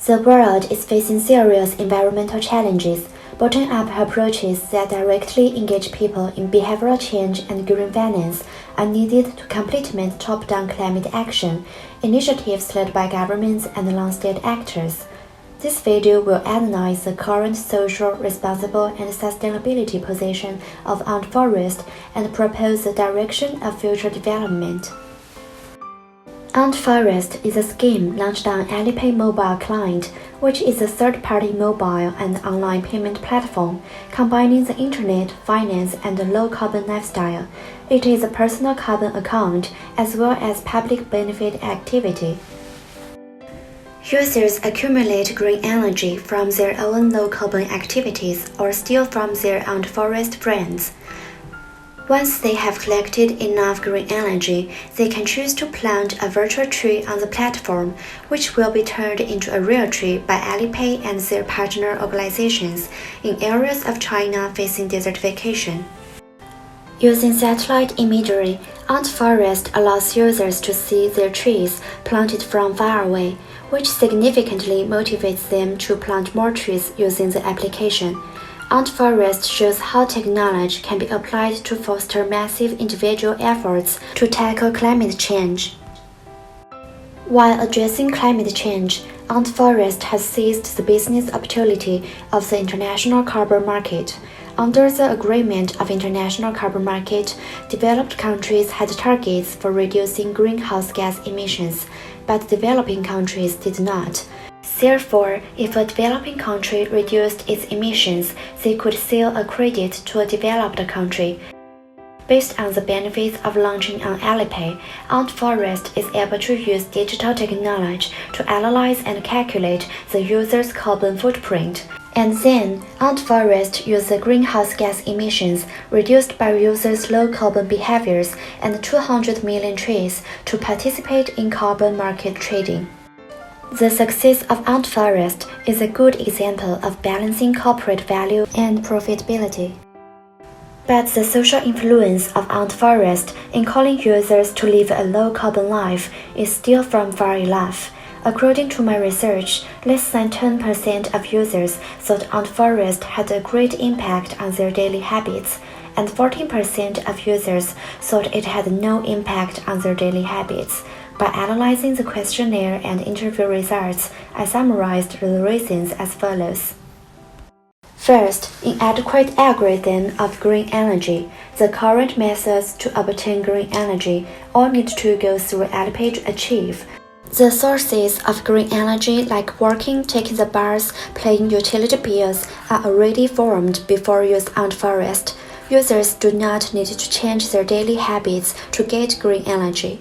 The world is facing serious environmental challenges. Bottom-up approaches that directly engage people in behavioral change and green finance are needed to complement top-down climate action, initiatives led by governments and non-state actors. This video will analyze the current social, responsible, and sustainability position of Ant Forest and propose the direction of future development. Ant Forest is a scheme launched on Alipay mobile client, which is a third-party mobile and online payment platform, combining the internet, finance, and low-carbon lifestyle. It is a personal carbon account as well as public benefit activity. Users accumulate green energy from their own low-carbon activities or steal from their Ant Forest friends. Once they have collected enough green energy, they can choose to plant a virtual tree on the platform, which will be turned into a real tree by Alipay and their partner organizations in areas of China facing desertification. Using satellite imagery, Ant Forest allows users to see their trees planted from far away, which significantly motivates them to plant more trees using the application. Ant Forest shows how technology can be applied to foster massive individual efforts to tackle climate change. While addressing climate change, Ant Forest has seized the business opportunity of the international carbon market. Under the Agreement of International Carbon Market, developed countries had targets for reducing greenhouse gas emissions, but developing countries did not. Therefore, if a developing country reduced its emissions, they could sell a credit to a developed country. Based on the benefits of launching on Alipay, Ant Forest is able to use digital technology to analyze and calculate the user's carbon footprint. And then, Ant Forest uses the greenhouse gas emissions reduced by users' low-carbon behaviors and 200 million trees to participate in carbon market trading. The success of Ant Forest is a good example of balancing corporate value and profitability. But the social influence of Ant Forest in calling users to live a low-carbon life is still from far enough. According to my research, less than 10% of users thought Ant Forest had a great impact on their daily habits, and 14% of users thought it had no impact on their daily habits. By analyzing the questionnaire and interview results, I summarized the reasons as follows. First, inadequate algorithm of green energy. The current methods to obtain green energy all need to go through Alipay to achieve. The sources of green energy like working, taking the bus, paying utility bills are already formed before use Ant Forest. Users do not need to change their daily habits to get green energy.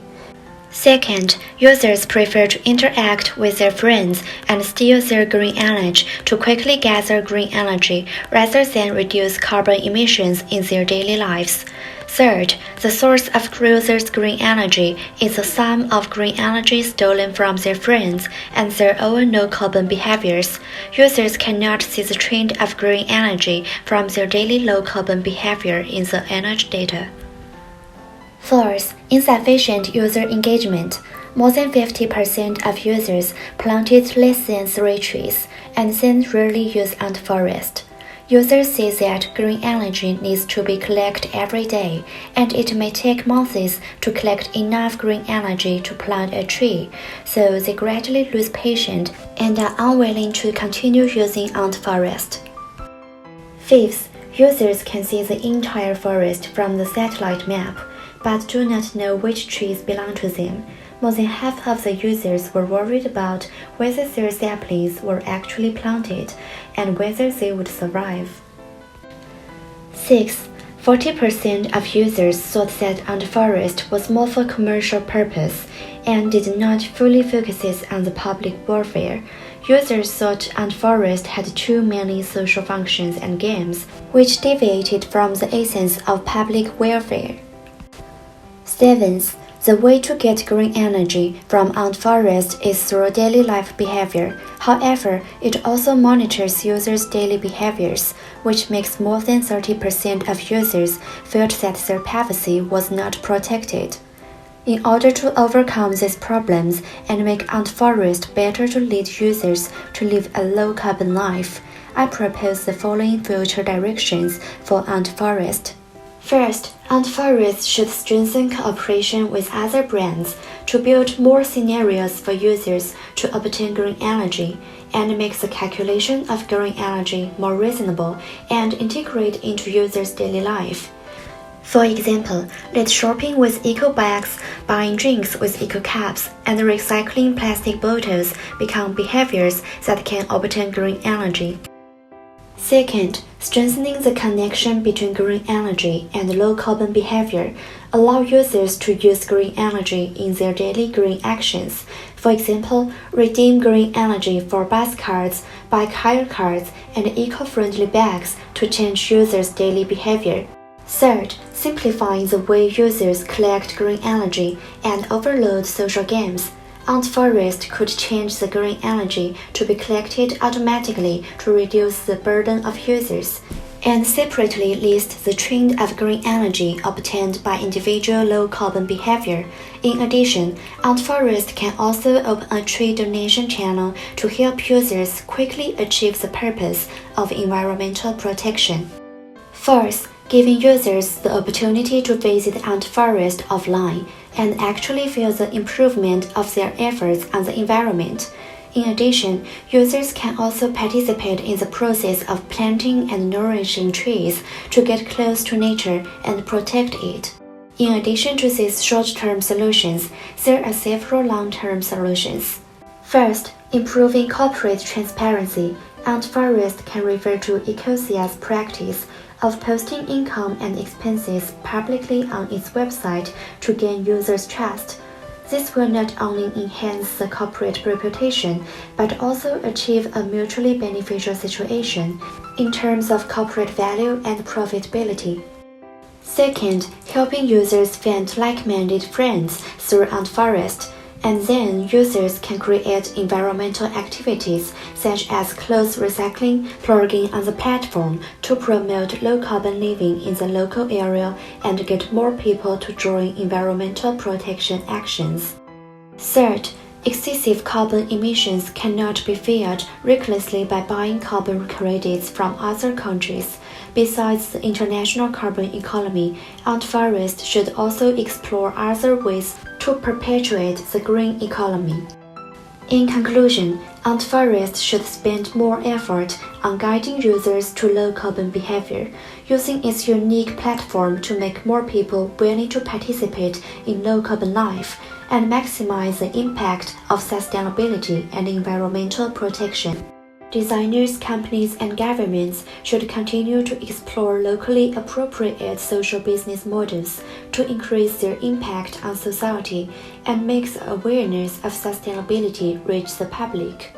Second, users prefer to interact with their friends and steal their green energy to quickly gather green energy rather than reduce carbon emissions in their daily lives. Third, the source of users' green energy is the sum of green energy stolen from their friends and their own low-carbon behaviors. Users cannot see the trend of green energy from their daily low-carbon behavior in the energy data. Fourth, insufficient user engagement. More than 50% of users planted less than 3 trees and then rarely use Ant Forest. Users say that green energy needs to be collected every day, and it may take months to collect enough green energy to plant a tree, so they gradually lose patience and are unwilling to continue using Ant Forest. Fifth, users can see the entire forest from the satellite map, but do not know which trees belong to them. More than half of the users were worried about whether their saplings were actually planted and whether they would survive. Sixth, 40% of users thought that Ant Forest was more for commercial purpose and did not fully focus on the public welfare. Users thought Ant Forest had too many social functions and games, which deviated from the essence of public welfare. Seventh, the way to get green energy from Ant Forest is through daily life behavior. However, it also monitors users' daily behaviors, which makes more than 30% of users felt that their privacy was not protected. In order to overcome these problems and make Ant Forest better to lead users to live a low-carbon life, I propose the following future directions for Ant Forest. First, Ant Forest should strengthen cooperation with other brands to build more scenarios for users to obtain green energy and make the calculation of green energy more reasonable and integrate into users' daily life. For example, let shopping with eco bags, buying drinks with eco cups, and recycling plastic bottles become behaviors that can obtain green energy. Second, strengthening the connection between green energy and low-carbon behavior allow users to use green energy in their daily green actions. For example, redeem green energy for bus cards, bike hire cards, and eco-friendly bags to change users' daily behavior. Third, simplifying the way users collect green energy and overload social games. Ant Forest could change the green energy to be collected automatically to reduce the burden of users, and separately list the trend of green energy obtained by individual low-carbon behavior. In addition, Ant Forest can also open a tree donation channel to help users quickly achieve the purpose of environmental protection. Fourth, giving users the opportunity to visit Ant Forest offline and actually feel the improvement of their efforts on the environment. In addition, users can also participate in the process of planting and nourishing trees to get close to nature and protect it. In addition to these short-term solutions, there are several long-term solutions. First, improving corporate transparency. Ant Forest can refer to Ecosia's practice of posting income and expenses publicly on its website to gain users' trust. This will not only enhance the corporate reputation, but also achieve a mutually beneficial situation in terms of corporate value and profitability. Second, helping users find like-minded friends through Ant Forest. And then users can create environmental activities such as clothes recycling, plugging on the platform to promote low-carbon living in the local area and get more people to join environmental protection actions. Third, excessive carbon emissions cannot be fed recklessly by buying carbon credits from other countries. Besides the international carbon economy, Ant Forest should also explore other ways to perpetuate the green economy. In conclusion, Ant Forest should spend more effort on guiding users to low-carbon behavior, using its unique platform to make more people willing to participate in low-carbon life and maximize the impact of sustainability and environmental protection. Designers, companies, and governments should continue to explore locally appropriate social business models to increase their impact on society and make the awareness of sustainability reach the public.